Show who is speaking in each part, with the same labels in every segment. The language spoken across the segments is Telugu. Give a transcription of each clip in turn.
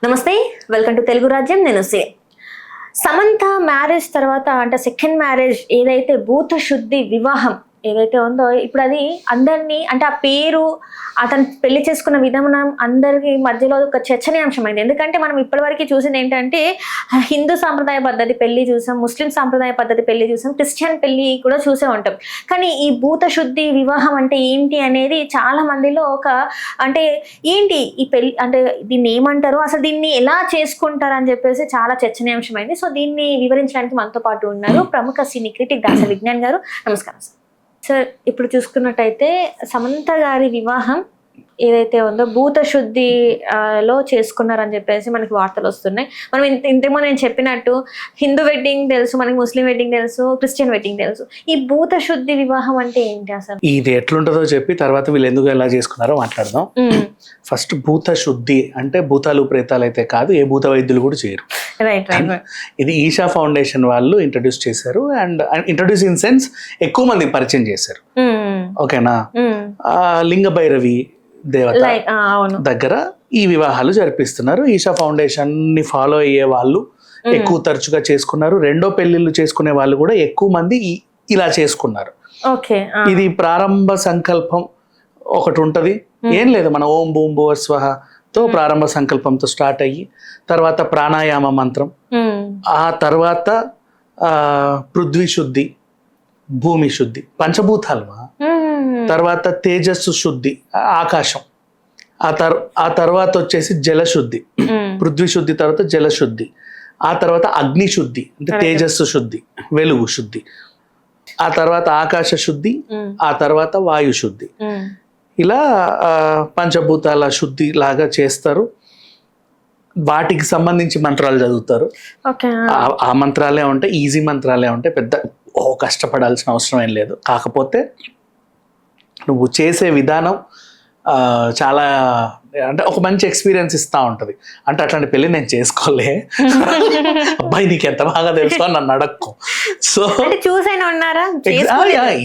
Speaker 1: నమస్తే, వెల్కమ్ టు తెలుగు రాజ్యం. నేను సమంత మ్యారేజ్ తర్వాత అంటే సెకండ్ మ్యారేజ్ ఏదైతే భూత శుద్ధి వివాహం ఏదైతే ఉందో ఇప్పుడు అది అందరినీ అంటే ఆ పేరు అతను పెళ్లి చేసుకున్న విధానం అందరికి మధ్యలో ఒక చర్చనీయాంశమైంది. ఎందుకంటే మనం ఇప్పటివరకు చూసింది ఏంటంటే హిందూ సాంప్రదాయ పద్ధతి పెళ్లి చూసాం, ముస్లిం సాంప్రదాయ పద్ధతి పెళ్లి చూసాం, క్రిస్టియన్ పెళ్లి కూడా చూసే ఉంటాం. కానీ ఈ భూత శుద్ధి వివాహం అంటే ఏంటి అనేది చాలా మందిలో ఒక అంటే ఏంటి ఈ పెళ్లి అంటే దీన్ని ఏమంటారు, అసలు దీన్ని ఎలా చేసుకుంటారు అని చెప్పేసి చాలా చర్చనీయాంశమైంది. సో దీన్ని వివరించడానికి మనతో పాటు ఉన్నారు ప్రముఖ సినీ క్రిటిక్ దాసరి విజ్ఞాన్ గారు. నమస్కారం సార్. ఇప్పుడు చూసుకున్నట్టయితే సమంత గారి వివాహం ఏదైతే ఉందో భూత శుద్ధి లో చేసుకున్నారని చెప్పేసి మనకి వార్తలు వస్తున్నాయి. మనం ఇంతేమో నేను చెప్పినట్టు హిందూ వెడ్డింగ్ తెలుసు, మనకి ముస్లిం వెడ్డింగ్ తెలుసు, క్రిస్టియన్ వెడ్డింగ్ తెలుసు. ఈ భూత శుద్ధి వివాహం అంటే ఏంటి అసలు? ఇది
Speaker 2: ఎట్లుంటుందో చెప్పి తర్వాత వీళ్ళు ఎందుకు ఎలా చేసుకున్నారో మాట్లాడదాం. ఫస్ట్ భూత శుద్ధి అంటే భూతాలు ప్రేతాలు అయితే కాదు, ఏ భూత వైద్యులు కూడా చేయరు. ఇది ఈషా ఫౌండేషన్ వాళ్ళు ఇంట్రడ్యూస్ చేశారు. అండ్ ఇంట్రడ్యూస్ ఇన్ సెన్స్ ఎక్కువ మంది పరిచయం చేశారు. ఓకేనా, లింగ భైరవి దేవత దగ్గర ఈ వివాహాలు జరిపిస్తున్నారు. ఈషా ఫౌండేషన్ ని ఫాలో అయ్యే వాళ్ళు ఎక్కువ తరచుగా చేసుకున్నారు. రెండో పెళ్లిళ్ళు చేసుకునే వాళ్ళు కూడా ఎక్కువ మంది ఇలా చేసుకున్నారు. ఇది ప్రారంభ సంకల్పం ఒకటి ఉంటది, ఏం లేదు, మన ఓం భూం భువ స్వహతో ప్రారంభ సంకల్పంతో స్టార్ట్ అయ్యి తర్వాత ప్రాణాయామ మంత్రం, ఆ తర్వాత పృథ్వీ శుద్ధి, భూమి శుద్ధి, పంచభూతాలు, తర్వాత తేజస్సు శుద్ధి, ఆకాశం, ఆ తర్వాత వచ్చేసి జలశుద్ధి, పృథ్వీ శుద్ధి తర్వాత జలశుద్ధి, ఆ తర్వాత అగ్ని శుద్ధి అంటే తేజస్సు శుద్ధి, వెలుగు శుద్ధి, ఆ తర్వాత ఆకాశ శుద్ధి, ఆ తర్వాత వాయు శుద్ధి. ఇలా పంచభూతాల శుద్ధి లాగా చేస్తారు. వాటికి సంబంధించి మంత్రాలు చదువుతారు. ఆ మంత్రాలే ఉంటాయి, ఈజీ మంత్రాలే ఉంటాయి, పెద్ద కష్టపడాల్సిన అవసరం ఏం లేదు. కాకపోతే నువ్వు చేసే విధానం చాలా అంటే ఒక మంచి ఎక్స్పీరియన్స్ ఇస్తా ఉంటది. అంటే అట్లాంటి పెళ్లి నేను చేసుకోలే, అబ్బాయి నీకు ఎంత బాగా తెలుసు అని నన్ను అడక్కు. సో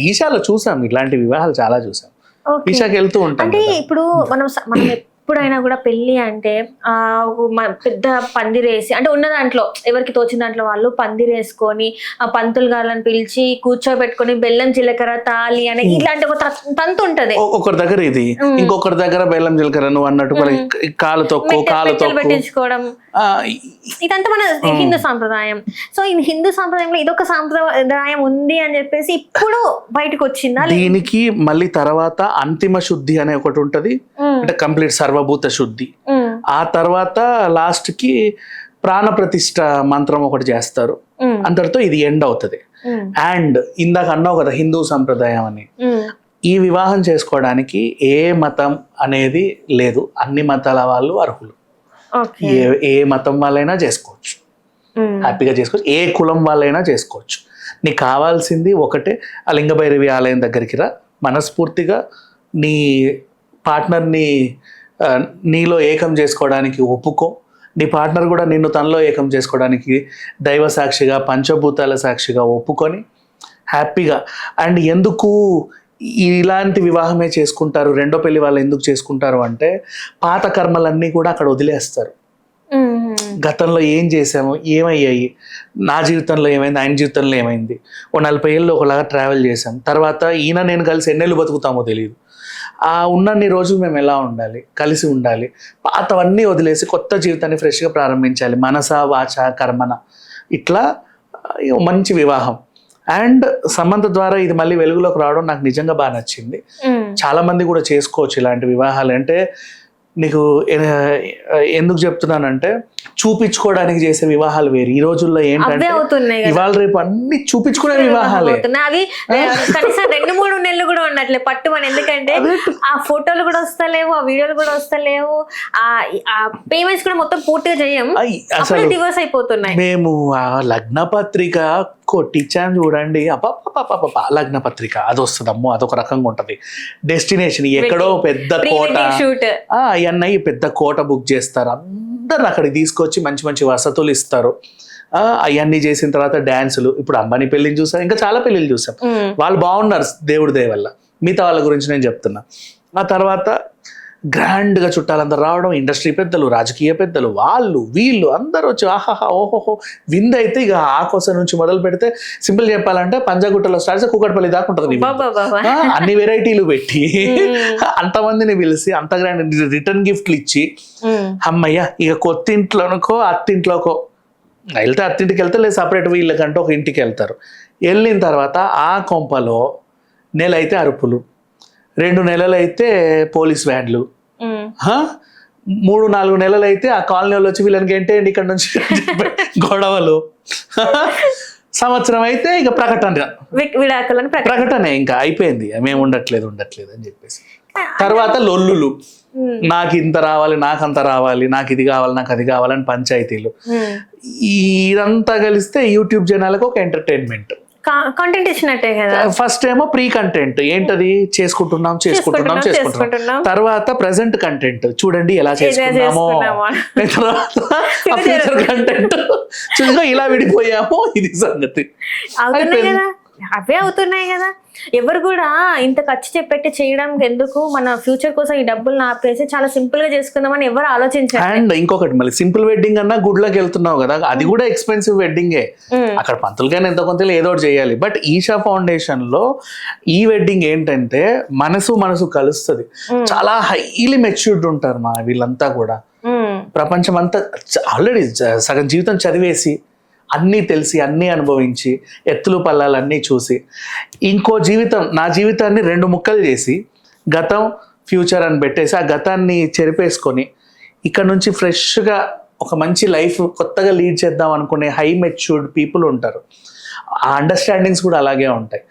Speaker 2: ఈషాలో చూసాం, ఇట్లాంటి వివాహాలు చాలా చూసాం. ఈషాకి వెళ్తూ ఉంటాం.
Speaker 1: అంటే ఇప్పుడు మనం ఎప్పుడైనా కూడా పెళ్లి అంటే పెద్ద పందిరేసి అంటే ఉన్న దాంట్లో ఎవరికి తోచిన దాంట్లో వాళ్ళు పందిరేసుకొని ఆ పంతులు గారులను పిలిచి కూర్చోబెట్టుకొని బెల్లం జీలకర్ర తాలి అని ఇలాంటి ఒక తంతు ఉంటది.
Speaker 2: ఒకరి దగ్గర ఇది, ఇంకొకరి దగ్గర బెల్లం జీలకర్ర నువ్వు అన్నట్టు కాలు
Speaker 1: పెట్టించుకోవడం, ఇదంతా మన హిందూ సాంప్రదాయం. సో ఈ హిందూ సాంప్రదాయంలో ఇదొక సాంప్రదాయం ఉంది అని చెప్పేసి ఇప్పుడు బయటకు వచ్చిందా?
Speaker 2: దీనికి మళ్ళీ తర్వాత అంతిమ శుద్ధి అనే ఒకటి ఉంటది, అంటే కంప్లీట్ సర్వభూత శుద్ధి. ఆ తర్వాత లాస్ట్ కి ప్రాణ ప్రతిష్ఠ మంత్రం ఒకటి చేస్తారు, అంతటితో ఇది ఎండ్ అవుతుంది. అండ్ ఇందాక అన్నావు కదా హిందూ సంప్రదాయం అని, ఈ వివాహం చేసుకోవడానికి ఏ మతం అనేది లేదు, అన్ని మతాల వాళ్ళు అర్హులు. ఏ మతం వాళ్ళైనా చేసుకోవచ్చు, హ్యాపీగా చేసుకోవచ్చు, ఏ కులం వాళ్ళైనా చేసుకోవచ్చు. నీకు కావాల్సింది ఒకటే, ఆ లింగభైరవి ఆలయం దగ్గరికి రా, మనస్ఫూర్తిగా నీ పార్ట్నర్ని నీలో ఏకం చేసుకోవడానికి ఒప్పుకో, నీ పార్ట్నర్ కూడా నిన్ను తనలో ఏకం చేసుకోవడానికి దైవ సాక్షిగా పంచభూతాల సాక్షిగా ఒప్పుకొని హ్యాపీగా. అండ్ ఎందుకు ఇలాంటి వివాహమే చేసుకుంటారు, రెండో పెళ్లి వాళ్ళు ఎందుకు చేసుకుంటారు అంటే పాత కర్మలన్నీ కూడా అక్కడ వదిలేస్తారు. గతంలో ఏం చేసాము, ఏమయ్యాయి, నా జీవితంలో ఏమైంది, ఆయన జీవితంలో ఏమైంది, ఓ 40 ఏళ్ళు ఒకలాగా ట్రావెల్ చేశాం, తర్వాత ఈయన నేను కలిసి ఎన్నేళ్ళు బతుకుతామో తెలియదు, ఆ ఉన్నన్ని రోజులు మేము ఎలా ఉండాలి, కలిసి ఉండాలి, పాతవన్నీ వదిలేసి కొత్త జీవితాన్ని ఫ్రెష్గా ప్రారంభించాలి, మనస వాచ కర్మన, ఇట్లా మంచి వివాహం. అండ్ సమంత ద్వారా ఇది మళ్ళీ వెలుగులోకి రావడం నాకు నిజంగా బాగా నచ్చింది. చాలా మంది కూడా చేసుకోవచ్చు ఇలాంటి వివాహాలు. అంటే నీకు ఎందుకు చెప్తున్నానంటే చూపించుకోవడానికి చేసే వివాహాలు వేరు. ఈ రోజుల్లో ఏంటంటే ఇవాళ రేపు అన్ని చూపించుకునే వివాహాలే,
Speaker 1: అవి కనీసం 2-3 నెలలు కూడా ఉండట్లే పట్టుమని. ఎందుకంటే ఆ ఫోటోలు కూడా వస్తలేవు, ఆ వీడియోలు కూడా వస్తలేవు, ఆ పేమెంట్స్ కూడా మొత్తం పూర్తిగా చేయం, అసలు డివోర్స్ అయిపోతున్నాయి.
Speaker 2: మేము ఆ లగ్న పత్రిక కొట్టించాను చూడండి, లగ్న పత్రిక అది వస్తుంది, అమ్మో అదొక రకంగా ఉంటది. డెస్టినేషన్ ఎక్కడో పెద్ద కోట, అవన్నీ పెద్ద కోట బుక్ చేస్తారు, అందరు అక్కడికి తీసుకొచ్చి మంచి మంచి వసతులు ఇస్తారు. అవన్నీ చేసిన తర్వాత డాన్సులు, ఇప్పుడు అంబానీ పెళ్లిని చూసాం, ఇంకా చాలా పెళ్లిళ్ళు చూసాం, వాళ్ళు బాగున్నారు దేవుడి దయ వల్ల. మిగతా వాళ్ళ గురించి నేను చెప్తున్నా. ఆ తర్వాత గ్రాండ్గా చుట్టాలందరూ రావడం, ఇండస్ట్రీ పెద్దలు, రాజకీయ పెద్దలు, వాళ్ళు వీళ్ళు అందరూ వచ్చి ఆహాహా ఓహోహో విందైతే ఇక ఆ కోసం నుంచి మొదలు పెడితే సింపుల్ చెప్పాలంటే పంజాగుట్టలో స్టార్ట్ కూకట్పల్లి దాకా ఉంటుంది నీ విందు. అన్ని వెరైటీలు పెట్టి అంతమందిని పిలిచి అంత గ్రాండ్ రిటర్న్ గిఫ్ట్లు ఇచ్చి అమ్మయ్య ఇక కొత్తింట్లోనకో అత్తింట్లోకో వెళ్తే అత్తింటికి వెళ్తే లేదు సపరేట్ వీళ్ళకంటే ఒక ఇంటికి వెళ్తారు. వెళ్ళిన తర్వాత ఆ కొంపలో నెల అయితే అరుపులు, 2 నెలలు అయితే పోలీస్ వ్యాన్లు, 3-4 నెలలు అయితే ఆ కాలనీ వాళ్ళు వచ్చి వీళ్ళకి ఏంటండి ఇక్కడ నుంచి గొడవలు, సంవత్సరం అయితే ఇక ప్రకటనే ఇంకా అయిపోయింది, మేము ఉండట్లేదు అని చెప్పేసి. తర్వాత లొల్లులు, నాకు ఇంత రావాలి, నాకు అంత రావాలి, నాకు ఇది కావాలి, నాకు అది కావాలని పంచాయతీలు. ఇదంతా కలిస్తే యూట్యూబ్ జనాలకు ఒక ఎంటర్టైన్మెంట్
Speaker 1: కంటెంట్ ఇచ్చినట్టే కదా.
Speaker 2: ఫస్ట్ ఏమో ప్రీ కంటెంట్ ఏంటది చేసుకుంటున్నాం, తర్వాత ప్రెసెంట్ కంటెంట్ చూడండి ఎలా చేసుకున్నామో, ఫ్యూచర్ కంటెంట్ చూడగా ఇలా విడిపోయామో, ఇది సంగతి.
Speaker 1: అవే అవుతున్నాయి కదా. ఎవరు కూడా ఇంత ఖర్చు చెప్పెట్టి చేయడం ఎందుకు, మన ఫ్యూచర్ కోసం ఈ డబ్బులు ఆపేసి చాలా సింపుల్ గా చేసుకుందామని ఎవరు ఆలోచించారు.
Speaker 2: అండ్ ఇంకొకటి మళ్ళీ సింపుల్ వెడ్డింగ్ అన్నా గుడ్లోకి వెళ్తున్నావు కదా, అది కూడా ఎక్స్పెన్సివ్ వెడ్డింగే. అక్కడ పంతులుగానే ఎంతో కొంత ఏదో ఒకటి చేయాలి. బట్ ఈషా ఫౌండేషన్ లో ఈ వెడ్డింగ్ ఏంటంటే మనసు కలుస్తుంది. చాలా హైలీ మెచ్యూర్డ్ ఉంటారు మా వీళ్ళంతా కూడా. ప్రపంచం అంతా ఆల్రెడీ సగం జీవితం చదివేసి అన్నీ తెలిసి అన్నీ అనుభవించి ఎత్తులు పల్లాలు అన్నీ చూసి ఇంకో జీవితం, నా జీవితాన్ని 2 ముక్కలు చేసి గతం ఫ్యూచర్ అని పెట్టేసి ఆ గతాన్ని చెరిపేసుకొని ఇక్కడ నుంచి ఫ్రెష్గా ఒక మంచి లైఫ్ కొత్తగా లీడ్ చేద్దాం అనుకునే హై మెచ్యూర్డ్ పీపుల్ ఉంటారు. ఆ అండర్స్టాండింగ్స్ కూడా అలాగే ఉంటాయి.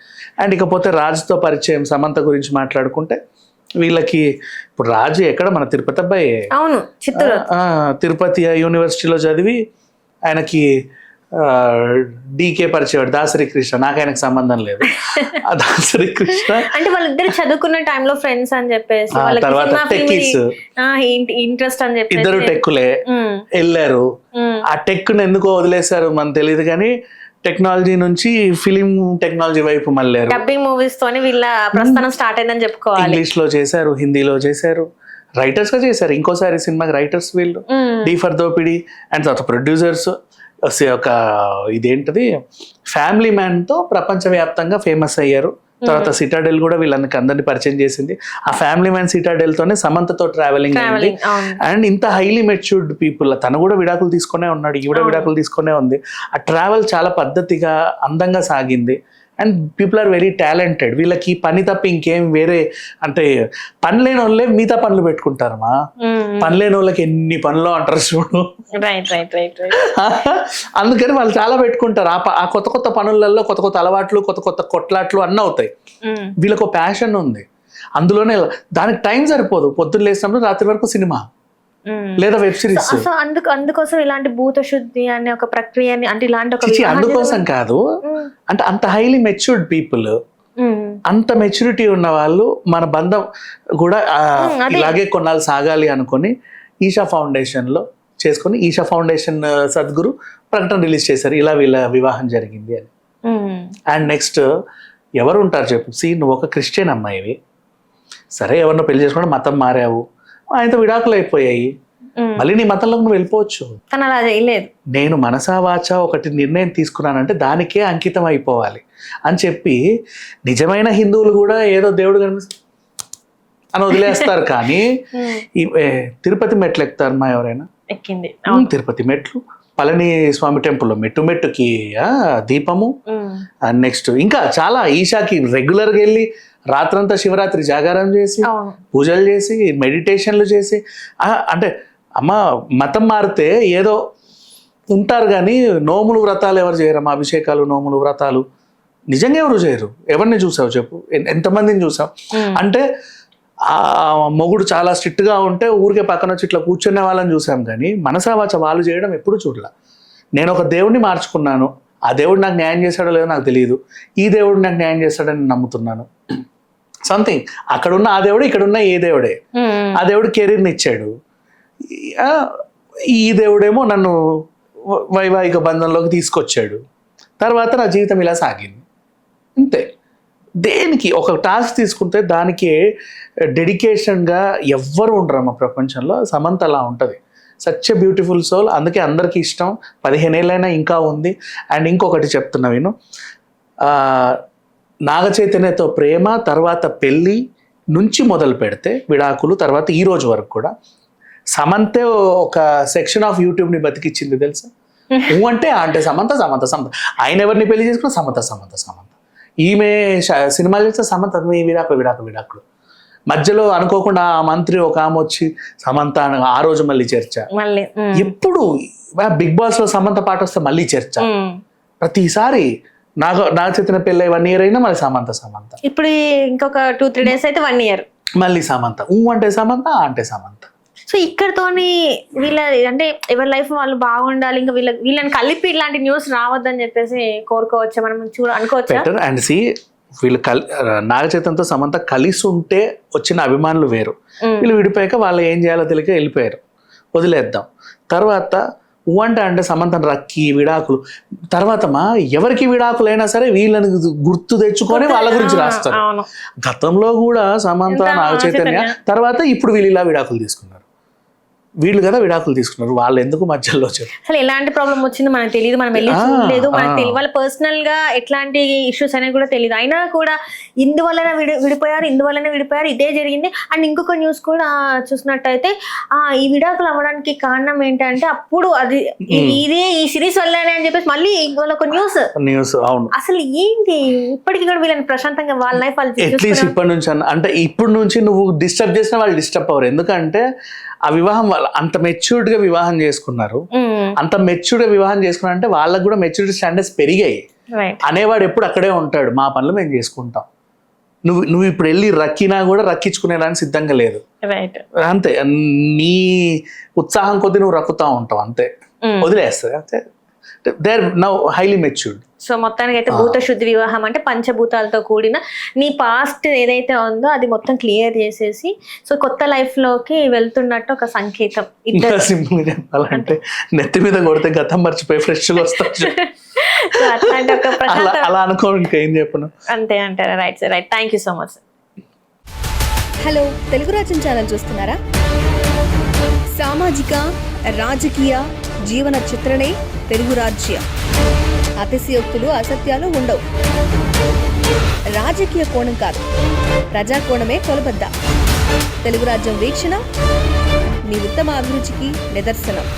Speaker 2: అండ్ ఇకపోతే రాజుతో పరిచయం, సమంత గురించి మాట్లాడుకుంటే వీళ్ళకి ఇప్పుడు రాజు ఎక్కడ మన తిరుపతి అబ్బాయి,
Speaker 1: అవును,
Speaker 2: తిరుపతి యూనివర్సిటీలో చదివి ఆయనకి డీకే పరిచయం దాసరి కృష్ణ, నాకు ఆయనకు సంబంధం లేదు. ఆ దాసరి కృష్ణ
Speaker 1: అంటే వాళ్ళిద్దరు చదువుకున్న టైంలో ఫ్రెండ్స్ అని చెప్పేసి,
Speaker 2: తర్వాత టెక్కీస్
Speaker 1: ఇంట్రెస్ట్ అని చెప్పి
Speaker 2: ఇద్దరు టెక్కులే వెళ్ళారు. ఆ టెక్ ను ఎందుకో వదిలేశారు మనకు తెలియదు కానీ టెక్నాలజీ నుంచి ఫిలిం టెక్నాలజీ వైపు మళ్ళారు.
Speaker 1: డబ్బింగ్ మూవీస్ తోని వీళ్ళ ప్రస్థానం స్టార్ట్ అయిందని చెప్పుకోవాలి.
Speaker 2: ఇంగ్లీష్ లో చేశారు, హిందీలో చేశారు, రైటర్స్ గా చేశారు. ఇంకోసారి సినిమాకి రైటర్స్ వీళ్ళు, డి ఫర్ దోపిడి. అండ్ తర్వాత ప్రొడ్యూసర్స్ ఒక ఇదేంటది ఫ్యామిలీ మ్యాన్ తో ప్రపంచవ్యాప్తంగా ఫేమస్ అయ్యారు. తర్వాత సిటాడెల్ కూడా వీళ్ళకి అందరినీ పరిచయం చేసింది. ఆ ఫ్యామిలీ మ్యాన్ సిటాడెల్ తోనే సమంతతో ట్రావెలింగ్ అయింది. అండ్ ఇంత హైలీ మెచ్యూర్డ్ పీపుల్, తను కూడా విడాకులు తీసుకునే ఉన్నాడు, ఈవిడ విడాకులు తీసుకునే ఉంది. ఆ ట్రావెల్ చాలా పద్ధతిగా అందంగా సాగింది. And people are very talented. వీళ్ళకి పని తప్ప ఇంకేం వేరే అంటే పని లేని వాళ్ళే మిగతా పనులు పెట్టుకుంటారమ్మా. పని లేని వాళ్ళకి ఎన్ని పనులు అంటారు చూడు. అందుకని వాళ్ళు చాలా పెట్టుకుంటారు. ఆ కొత్త కొత్త పనులలో కొత్త కొత్త అలవాట్లు, కొత్త కొత్త కొట్లాట్లు అన్నీ అవుతాయి. వీళ్ళకు ప్యాషన్ ఉంది అందులోనే. దానికి టైం సరిపోదు. పొద్దున్న లేసినప్పుడు రాత్రి వరకు సినిమా లేదా వెబ్ సిరీస్.
Speaker 1: అందుకోసం ఇలాంటి భూత శుద్ధి అనే ఒక ప్రక్రియ అంటే ఇలాంటి ఒక
Speaker 2: అందుకోసం కాదు, అంటే అంత హైలీ మెచ్యూర్డ్ పీపుల్, అంత మెచ్యూరిటీ ఉన్న వాళ్ళు మన బంధం కూడా ఇలాగే కొన్నాళ్ళు సాగాలి అనుకొని ఈషా ఫౌండేషన్ లో చేసుకొని ఈషా ఫౌండేషన్ సద్గురు ప్రకటన రిలీజ్ చేశారు, ఇలా వీళ్ళ వివాహం జరిగింది అని. అండ్ నెక్స్ట్ ఎవరు ఉంటారు చెప్పు, నువ్వు ఒక క్రిస్టియన్ అమ్మాయివి, సరే ఎవరినో పెళ్లి చేసుకుంటే మతం మారావు, ఆయనతో విడాకులు అయిపోయాయి, మళ్ళీ నీ మతంలోకి నువ్వు వెళ్ళిపోవచ్చు. నేను మనసా వాచా ఒకటి నిర్ణయం తీసుకున్నానంటే దానికే అంకితం అయిపోవాలి అని చెప్పి నిజమైన హిందువులు కూడా ఏదో దేవుడు కనిపిస్తుంది అని వదిలేస్తారు. కానీ తిరుపతి మెట్లు ఎక్కుతారు మా ఎవరైనా, తిరుపతి మెట్లు, పళని స్వామి టెంపుల్లో మెట్టుకి దీపము, నెక్స్ట్ ఇంకా చాలా ఈషాకి రెగ్యులర్గా వెళ్ళి రాత్రంతా శివరాత్రి జాగారం చేసి పూజలు చేసి మెడిటేషన్లు చేసి. అంటే అమ్మ మతం మారితే ఏదో ఉంటారు కానీ నోములు వ్రతాలు ఎవరు చేయరమ్మా, అభిషేకాలు నోములు వ్రతాలు నిజంగా ఎవరు చేయరు. ఎవరిని చూసావు చెప్పు, ఎంతమందిని చూసావు? అంటే ఆ మొగుడు చాలా స్ట్రిక్ట్ గా ఉంటే ఊరికే పక్కన వచ్చి ఇట్లా కూర్చునే వాళ్ళని చూసాం కానీ మనసావాచ వాళ్ళు చేయడం ఎప్పుడు చూడలే. నేను ఒక దేవుడిని మార్చుకున్నాను, ఆ దేవుడు నాకు న్యాయం చేశాడో లేదో నాకు తెలియదు, ఈ దేవుడు నాకు న్యాయం చేస్తాడని నమ్ముతున్నాను. సంథింగ్ అక్కడున్న ఆ దేవుడు ఇక్కడున్న ఏ దేవుడే, ఆ దేవుడు కెరీర్ని ఇచ్చాడు, ఈ దేవుడేమో నన్ను వైవాహిక బంధంలోకి తీసుకొచ్చాడు, తర్వాత నా జీవితం ఇలా సాగింది అంతే. దేనికి ఒక టాస్క్ తీసుకుంటే దానికి డెడికేషన్గా ఎవ్వరు ఉండరమ్మ ప్రపంచంలో. సమంత అలా ఉంటుంది, సచ్ ఎ బ్యూటిఫుల్ సోల్. అందుకే అందరికీ ఇష్టం. 15 ఏళ్ళైనా ఇంకా ఉంది. అండ్ ఇంకొకటి చెప్తున్నా విను, నాగ చైతన్యతో ప్రేమ తర్వాత పెళ్ళి నుంచి మొదలు పెడితే విడాకులు, తర్వాత ఈ రోజు వరకు కూడా సమంతే ఒక సెక్షన్ ఆఫ్ యూట్యూబ్ని బతికిచ్చింది తెలుసా. అంటే సమంత సమంత సమంత. ఆయన ఎవరిని పెళ్లి చేసుకున్నా సమంత సమంత సమంత. ఈమె సినిమాలు చేస్తే సమంత విడాకులు. మధ్యలో అనుకోకుండా ఆ మంత్రి ఒక ఆమె వచ్చి సమంత ఆ రోజు మళ్ళీ చర్చ. ఎప్పుడు బిగ్ బాస్ లో సమంత పాట వస్తే మళ్ళీ చర్చ. ప్రతిసారి నాగ చైతన్య పెళ్ళి 1 year అయినా మళ్ళీ సమంత.
Speaker 1: ఇప్పుడు ఇంకొక 2-3 days అయితే 1 year
Speaker 2: మళ్ళీ సమంత. అంటే సమంత, అంటే సమంత.
Speaker 1: సో ఇక్కడతోని వీళ్ళ అంటే ఎవరి లైఫ్ వాళ్ళు బాగుండాలి, ఇంకా వీళ్ళని కలిపి ఇలాంటి న్యూస్ రావద్దని చెప్పేసి కోరుకోవచ్చా మనం, అనుకోవచ్చా?
Speaker 2: అండ్ సి వీళ్ళు నాగ చైతన్యతో సమంత కలిసి ఉంటే వచ్చిన అభిమానులు వేరు. వీళ్ళు విడిపోయాక వాళ్ళు ఏం చేయాలో తెలియక వెళ్ళిపోయారు, వదిలేద్దాం. తర్వాత అంటే సమంతను రక్కి విడాకులు తర్వాత ఎవరికి విడాకులైనా సరే వీళ్ళని గుర్తు తెచ్చుకొని వాళ్ళ గురించి రాస్తారు. గతంలో కూడా సమంత నాగ చైతన్య, తర్వాత ఇప్పుడు వీళ్ళు ఇలా విడాకులు తీసుకున్నారు. వీళ్ళు కదా విడాకులు తీసుకున్నారు, వాళ్ళు ఎందుకు మధ్యలో వచ్చారు?
Speaker 1: అసలు ఎలాంటి ప్రాబ్లం వచ్చిందో మనకు తెలియదు, మనం వెళ్ళి చూడలేదు, మనకు తెలియదు. వాళ్ళ పర్సనల్ గా ఎట్లాంటి ఇష్యూస్ అనేవి కూడా తెలియదు. అయినా కూడా ఇందువల్లనే విడిపోయారు, ఇదే జరిగింది. అండ్ ఇంకొక న్యూస్ కూడా చూసినట్టయితే ఈ విడాకులు అవ్వడానికి కారణం ఏంటంటే అప్పుడు అది ఇదే ఈ సిరీస్ వల్లనే అని చెప్పేసి మళ్ళీ ఒక న్యూస్.
Speaker 2: అవును,
Speaker 1: అసలు ఏంటి ఇప్పటికి కూడా వీళ్ళని ప్రశాంతంగా వాళ్ళ లైఫ్ వాళ్ళు
Speaker 2: అట్లీస్ట్ ఇప్పటి నుంచి అంటే ఇప్పుడు నుంచి నువ్వు డిస్టర్బ్ చేసినా వాళ్ళు డిస్టర్బ్ అవ్వరు. ఎందుకంటే ఆ వివాహం అంత మెచ్యూర్డ్ గా వివాహం చేసుకున్నారు. అంత మెచ్యూర్డ్ గా వివాహం చేసుకున్నారు అంటే వాళ్ళకు కూడా మెచ్యూరిటీ స్టాండర్డ్స్ పెరిగాయి. అనేవాడు ఎప్పుడు అక్కడే ఉంటాడు, మా పనులు మేము చేసుకుంటాం. నువ్వు ఇప్పుడు వెళ్ళి రక్కినా కూడా రక్కించుకునేదానికి సిద్ధంగా లేదు. అంతే, నీ ఉత్సాహం కొద్ది నువ్వు రక్కుతా ఉంటావు, అంతే, వదిలేస్తుంది. అంతే, they are now highly matured.
Speaker 1: సో మొత్తానికి అయితే భూత శుద్ధి వివాహం అంటే పంచభూతాలతో కూడిన నీ పాస్ట్ ఏదైతే ఉందో అది మొత్తం క్లియర్ చేసేసి సో కొత్త లైఫ్ లోకి వెళ్తున్నట్టు ఒక సంకేతం.
Speaker 2: సింపుల్ గా చెప్పాలంటే నెత్తి మీద కొడితే గతం మర్చిపోయి ఫ్రెష్ గా వస్తాను.
Speaker 1: అట్లాంటి ఒక
Speaker 2: అలా అనుకో, ఇంకేం చెప్పను.
Speaker 1: అంతే అంటారా? Right sir, right. Thank you so much.
Speaker 3: Hello, Telugu రాజ్యం ఛానల్ చూస్తున్నారా? సామాజిక రాజకీయ జీవన చిత్రణే తెలుగు రాజ్యం. అతిశయోక్తులు అసత్యాలు ఉండవు. రాజకీయ కోణం కాదు, ప్రజా కోణమే కొలబద్ద. తెలుగు రాజ్యం వీక్షణ మీ ఉత్తమ అభిరుచికి నిదర్శనం.